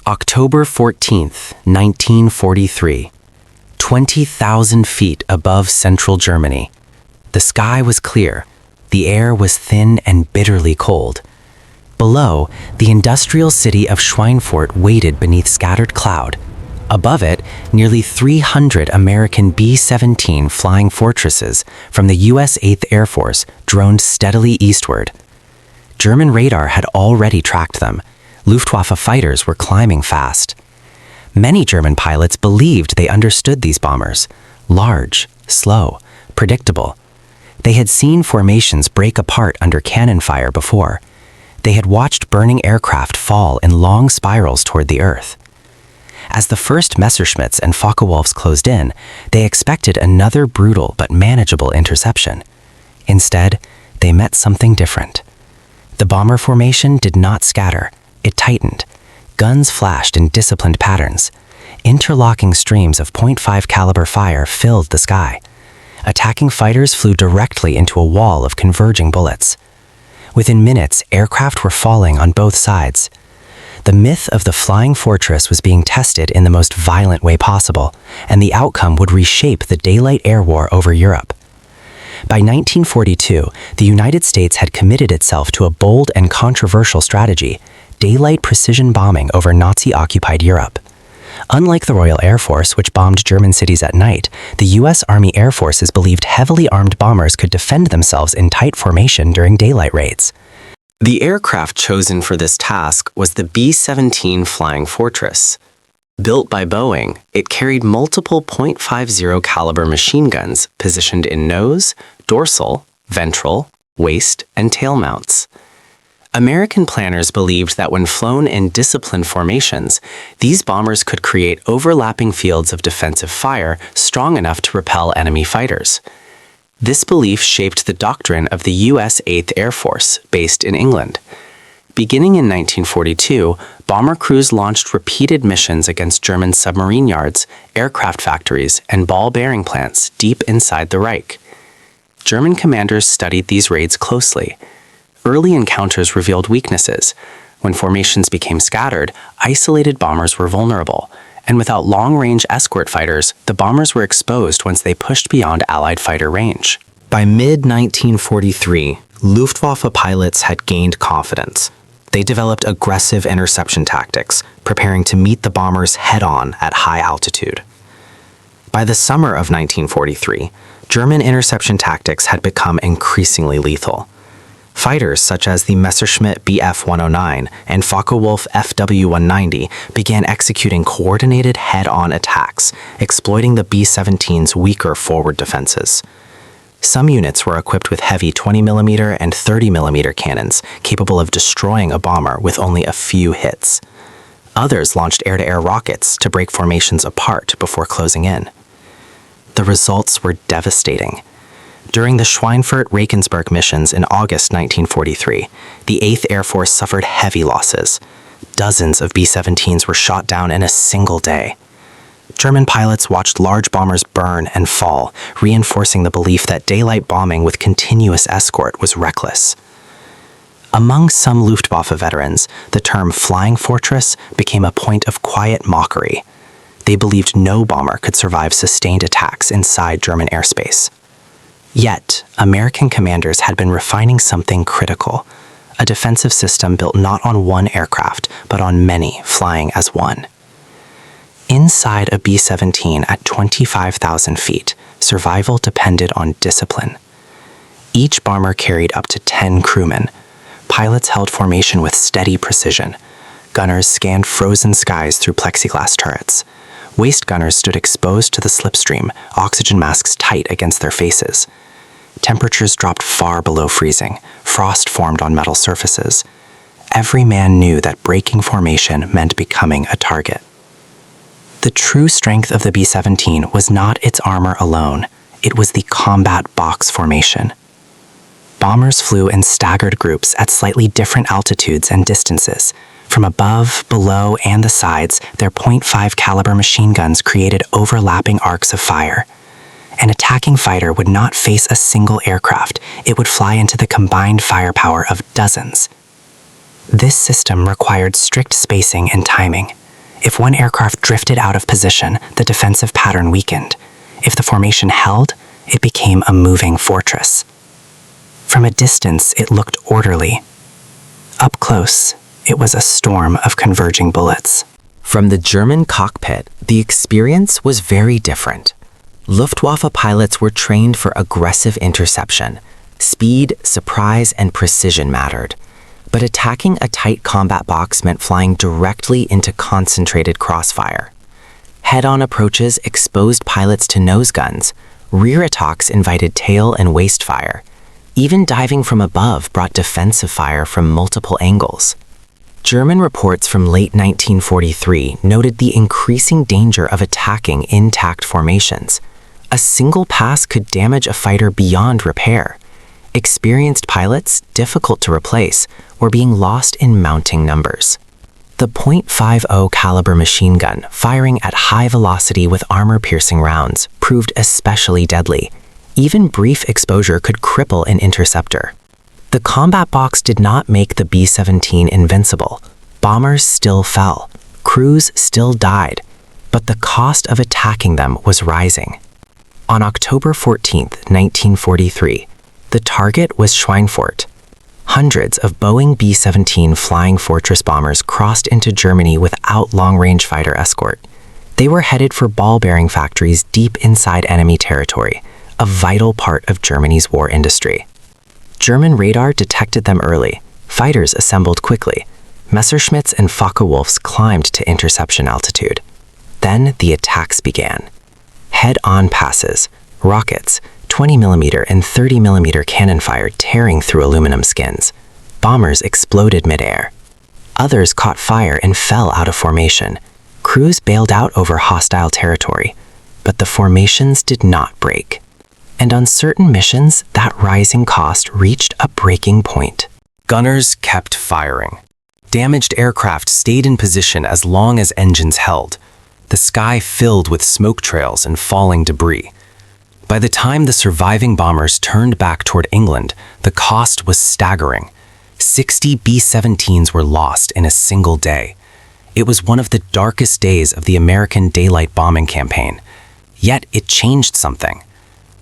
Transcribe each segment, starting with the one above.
October 14th, 1943. 20,000 feet above central Germany. The sky was clear. The air was thin and bitterly cold. Below, the industrial city of Schweinfurt waited beneath scattered cloud. Above it, nearly 300 American B-17 flying fortresses from the U.S. 8th Air Force droned steadily eastward. German radar had already tracked them. Luftwaffe fighters were climbing fast. Many German pilots believed they understood these bombers. Large, slow, predictable. They had seen formations break apart under cannon fire before. They had watched burning aircraft fall in long spirals toward the earth. As the first Messerschmitts and Focke-Wulfs closed in, they expected another brutal but manageable interception. Instead, they met something different. The bomber formation did not scatter. It tightened. Guns flashed in disciplined patterns. Interlocking streams of .5 caliber fire filled the sky. Attacking fighters flew directly into a wall of converging bullets. Within minutes, aircraft were falling on both sides. The myth of the flying fortress was being tested in the most violent way possible, and the outcome would reshape the daylight air war over Europe. By 1942, the United States had committed itself to a bold and controversial strategy: daylight precision bombing over Nazi-occupied Europe. Unlike the Royal Air Force, which bombed German cities at night, the U.S. Army Air Forces believed heavily armed bombers could defend themselves in tight formation during daylight raids. The aircraft chosen for this task was the B-17 Flying Fortress. Built by Boeing, it carried multiple .50 caliber machine guns positioned in nose, dorsal, ventral, waist, and tail mounts. American planners believed that when flown in disciplined formations, these bombers could create overlapping fields of defensive fire strong enough to repel enemy fighters. This belief shaped the doctrine of the U.S. 8th Air Force, based in England. Beginning in 1942, bomber crews launched repeated missions against German submarine yards, aircraft factories, and ball bearing plants deep inside the Reich. German commanders studied these raids closely. Early encounters revealed weaknesses. When formations became scattered, isolated bombers were vulnerable, and without long-range escort fighters, the bombers were exposed once they pushed beyond Allied fighter range. By mid-1943, Luftwaffe pilots had gained confidence. They developed aggressive interception tactics, preparing to meet the bombers head-on at high altitude. By the summer of 1943, German interception tactics had become increasingly lethal. Fighters such as the Messerschmitt Bf-109 and Focke-Wulf FW-190 began executing coordinated head-on attacks, exploiting the B-17's weaker forward defenses. Some units were equipped with heavy 20mm and 30mm cannons, capable of destroying a bomber with only a few hits. Others launched air-to-air rockets to break formations apart before closing in. The results were devastating. During the Schweinfurt-Regensburg missions in August 1943, the 8th Air Force suffered heavy losses. Dozens of B-17s were shot down in a single day. German pilots watched large bombers burn and fall, reinforcing the belief that daylight bombing with continuous escort was reckless. Among some Luftwaffe veterans, the term flying fortress became a point of quiet mockery. They believed no bomber could survive sustained attacks inside German airspace. Yet, American commanders had been refining something critical: a defensive system built not on one aircraft, but on many, flying as one. Inside a B-17 at 25,000 feet, survival depended on discipline. Each bomber carried up to 10 crewmen. Pilots held formation with steady precision. Gunners scanned frozen skies through plexiglass turrets. Waist gunners stood exposed to the slipstream, oxygen masks tight against their faces. Temperatures dropped far below freezing. Frost formed on metal surfaces. Every man knew that breaking formation meant becoming a target. The true strength of the B-17 was not its armor alone. It was the combat box formation. Bombers flew in staggered groups at slightly different altitudes and distances. From above, below, and the sides, their .5 caliber machine guns created overlapping arcs of fire. An attacking fighter would not face a single aircraft. It would fly into the combined firepower of dozens. This system required strict spacing and timing. If one aircraft drifted out of position, the defensive pattern weakened. If the formation held, it became a moving fortress. From a distance, it looked orderly. Up close, it was a storm of converging bullets. From the German cockpit, the experience was very different. Luftwaffe pilots were trained for aggressive interception. Speed, surprise, and precision mattered. But attacking a tight combat box meant flying directly into concentrated crossfire. Head-on approaches exposed pilots to nose guns. Rear attacks invited tail and waist fire. Even diving from above brought defensive fire from multiple angles. German reports from late 1943 noted the increasing danger of attacking intact formations. A single pass could damage a fighter beyond repair. Experienced pilots, difficult to replace, were being lost in mounting numbers. The .50 caliber machine gun, firing at high velocity with armor-piercing rounds, proved especially deadly. Even brief exposure could cripple an interceptor. The combat box did not make the B-17 invincible. Bombers still fell. Crews still died. But the cost of attacking them was rising. On October 14, 1943, the target was Schweinfurt. Hundreds of Boeing B-17 Flying Fortress bombers crossed into Germany without long-range fighter escort. They were headed for ball-bearing factories deep inside enemy territory, a vital part of Germany's war industry. German radar detected them early. Fighters assembled quickly. Messerschmitts and Focke-Wulfs climbed to interception altitude. Then the attacks began. Head-on passes, rockets, 20mm and 30mm cannon fire tearing through aluminum skins. Bombers exploded midair. Others caught fire and fell out of formation. Crews bailed out over hostile territory. But the formations did not break. And on certain missions, that rising cost reached a breaking point. Gunners kept firing. Damaged aircraft stayed in position as long as engines held. The sky filled with smoke trails and falling debris. By the time the surviving bombers turned back toward England, the cost was staggering. 60 B-17s were lost in a single day. It was one of the darkest days of the American daylight bombing campaign. Yet it changed something.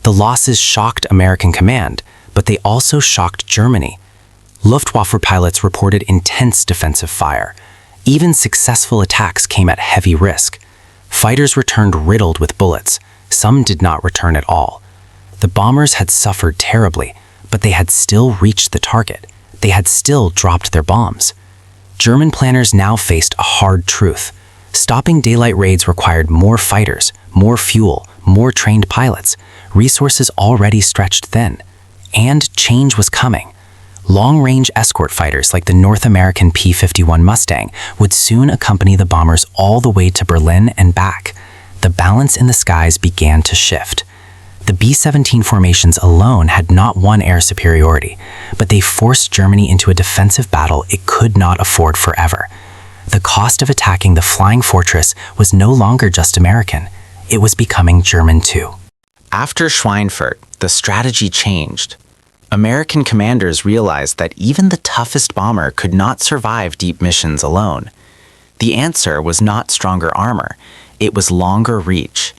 The losses shocked American command, but they also shocked Germany. Luftwaffe pilots reported intense defensive fire. Even successful attacks came at heavy risk. Fighters returned riddled with bullets. Some did not return at all. The bombers had suffered terribly, but they had still reached the target. They had still dropped their bombs. German planners now faced a hard truth. Stopping daylight raids required more fighters, more fuel, more trained pilots, resources already stretched thin. And change was coming. Long-range escort fighters like the North American P-51 Mustang would soon accompany the bombers all the way to Berlin and back. The balance in the skies began to shift. The B-17 formations alone had not won air superiority, but they forced Germany into a defensive battle it could not afford forever. The cost of attacking the flying fortress was no longer just American. It was becoming German too. After Schweinfurt, the strategy changed. American commanders realized that even the toughest bomber could not survive deep missions alone. The answer was not stronger armor, it was longer reach.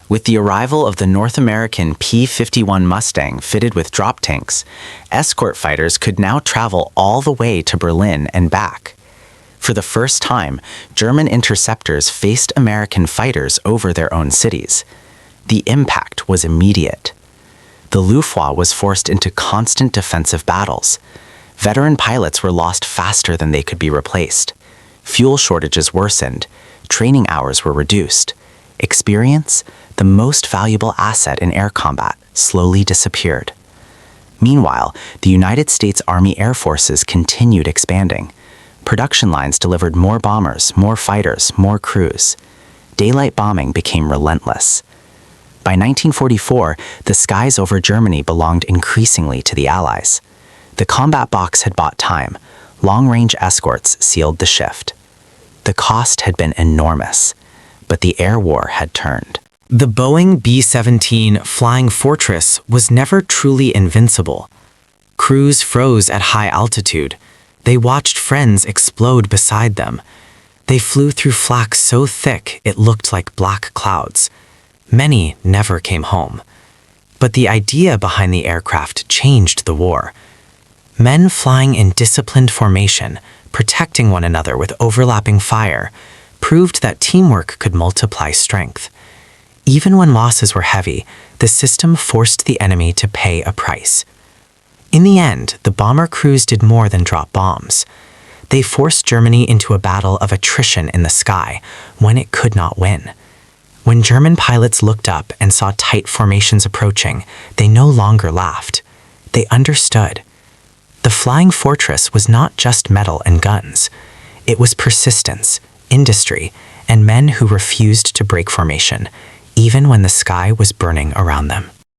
With the arrival of the North American P-51 Mustang fitted with drop tanks, escort fighters could now travel all the way to Berlin and back. For the first time, German interceptors faced American fighters over their own cities. The impact was immediate. The Luftwaffe was forced into constant defensive battles. Veteran pilots were lost faster than they could be replaced. Fuel shortages worsened. Training hours were reduced. Experience, the most valuable asset in air combat, slowly disappeared. Meanwhile, the United States Army Air Forces continued expanding. Production lines delivered more bombers, more fighters, more crews. Daylight bombing became relentless. By 1944, the skies over Germany belonged increasingly to the Allies. The combat box had bought time. Long-range escorts sealed the shift. The cost had been enormous, but the air war had turned. The Boeing B-17 Flying Fortress was never truly invincible. Crews froze at high altitude. They watched friends explode beside them. They flew through flak so thick it looked like black clouds. Many never came home. But the idea behind the aircraft changed the war. Men flying in disciplined formation, protecting one another with overlapping fire, proved that teamwork could multiply strength. Even when losses were heavy, the system forced the enemy to pay a price. In the end, the bomber crews did more than drop bombs. They forced Germany into a battle of attrition in the sky when it could not win. When German pilots looked up and saw tight formations approaching, they no longer laughed. They understood. The flying fortress was not just metal and guns. It was persistence, industry, and men who refused to break formation, even when the sky was burning around them.